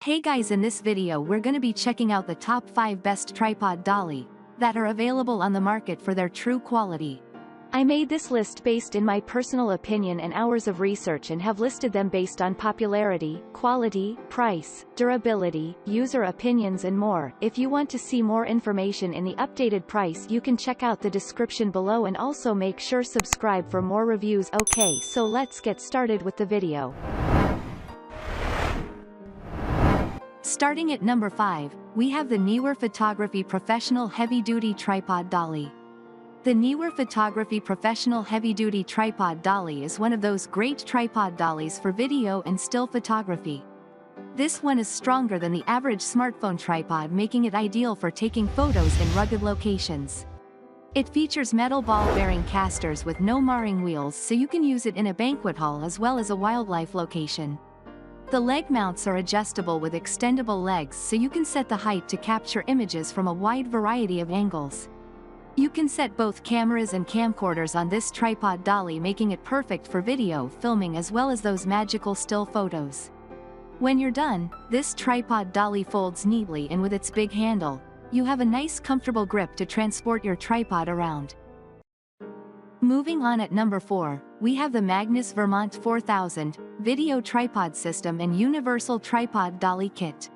Hey guys, in this video we're gonna be checking out the top 5 best tripod dolly that are available on the market for their true quality. I made this list based in my personal opinion and hours of research and have listed them based on popularity, quality, price, durability, user opinions and more. If you want to see more information in the updated price, you can check out the description below and also make sure subscribe for more reviews. Okay, so let's get started with the video. Starting at number 5, we have the Neewer Photography Professional Heavy Duty Tripod Dolly. The Neewer Photography Professional Heavy Duty Tripod Dolly is one of those great tripod dollies for video and still photography. This one is stronger than the average smartphone tripod, making it ideal for taking photos in rugged locations. It features metal ball-bearing casters with no marring wheels, so you can use it in a banquet hall as well as a wildlife location. The leg mounts are adjustable with extendable legs, so you can set the height to capture images from a wide variety of angles. You can set both cameras and camcorders on this tripod dolly, making it perfect for video filming as well as those magical still photos. When you're done, this tripod dolly folds neatly, and with its big handle, you have a nice comfortable grip to transport your tripod around. Moving on, at number 4, we have the Magnus Vermont 4000 Video Tripod System and Universal Tripod Dolly Kit.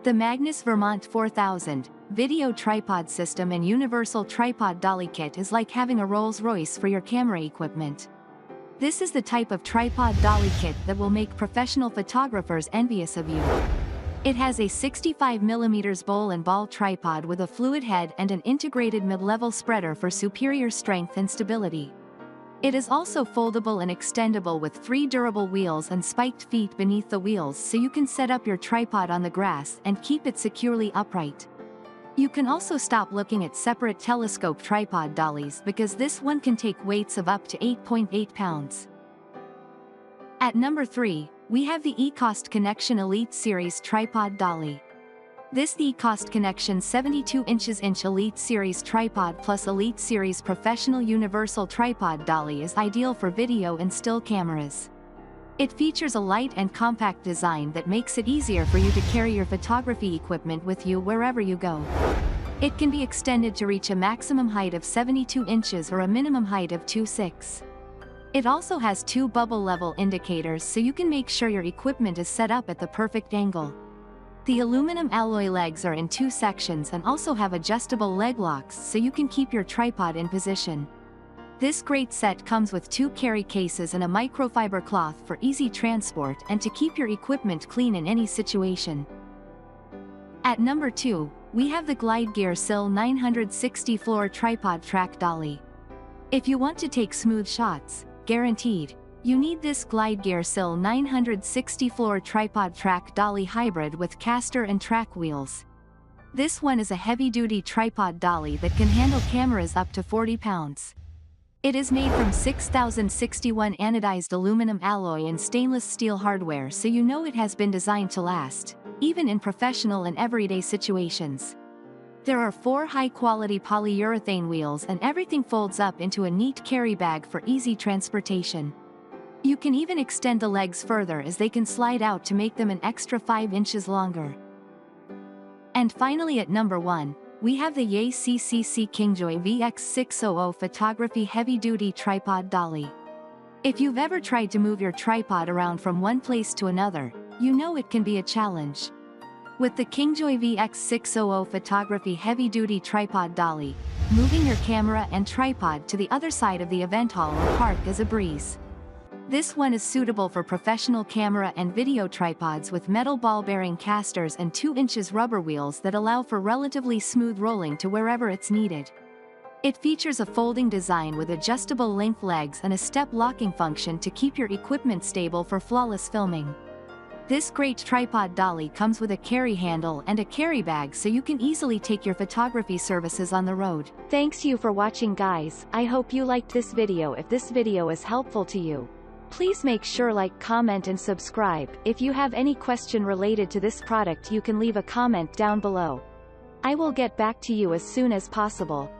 The Magnus Vermont 4000 Video Tripod System and Universal Tripod Dolly Kit is like having a Rolls-Royce for your camera equipment. This is the type of tripod dolly kit that will make professional photographers envious of you. It has a 65mm bowl and ball tripod with a fluid head and an integrated mid-level spreader for superior strength and stability. It is also foldable and extendable with 3 durable wheels and spiked feet beneath the wheels, so you can set up your tripod on the grass and keep it securely upright. You can also stop looking at separate telescope tripod dollies, because this one can take weights of up to 8.8 pounds. At number 3, we have the eCostConnection Elite Series Tripod Dolly. This eCostConnection 72" Elite Series Tripod plus Elite Series Professional Universal Tripod Dolly is ideal for video and still cameras. It features a light and compact design that makes it easier for you to carry your photography equipment with you wherever you go. It can be extended to reach a maximum height of 72 inches or a minimum height of 2.6. It also has 2 bubble level indicators, so you can make sure your equipment is set up at the perfect angle. The aluminum alloy legs are in 2 sections and also have adjustable leg locks, so you can keep your tripod in position. This great set comes with 2 carry cases and a microfiber cloth for easy transport and to keep your equipment clean in any situation. At number 2, we have the Glide Gear Sill 960 Floor Tripod Track Dolly. If you want to take smooth shots, guaranteed, you need this Glide Gear Sill 960 Floor Tripod Track Dolly Hybrid with caster and track wheels. This one is a heavy-duty tripod dolly that can handle cameras up to 40 pounds. It is made from 6061 anodized aluminum alloy and stainless steel hardware, so you know it has been designed to last, even in professional and everyday situations. There are 4 high-quality polyurethane wheels, and everything folds up into a neat carry bag for easy transportation. You can even extend the legs further, as they can slide out to make them an extra 5 inches longer. And finally, at number 1, we have the YaeCCC Kingjoy VX600 Photography Heavy Duty Tripod Dolly. If you've ever tried to move your tripod around from one place to another, you know it can be a challenge. With the Kingjoy VX600 Photography Heavy Duty Tripod Dolly, moving your camera and tripod to the other side of the event hall or park is a breeze. This one is suitable for professional camera and video tripods with metal ball-bearing casters and 2 inches rubber wheels that allow for relatively smooth rolling to wherever it's needed. It features a folding design with adjustable length legs and a step locking function to keep your equipment stable for flawless filming. This great tripod dolly comes with a carry handle and a carry bag, so you can easily take your photography services on the road. Thanks you for watching, guys. I hope you liked this video. If this video is helpful to you, please make sure like, comment and subscribe. If you have any question related to this product, you can leave a comment down below. I will get back to you as soon as possible.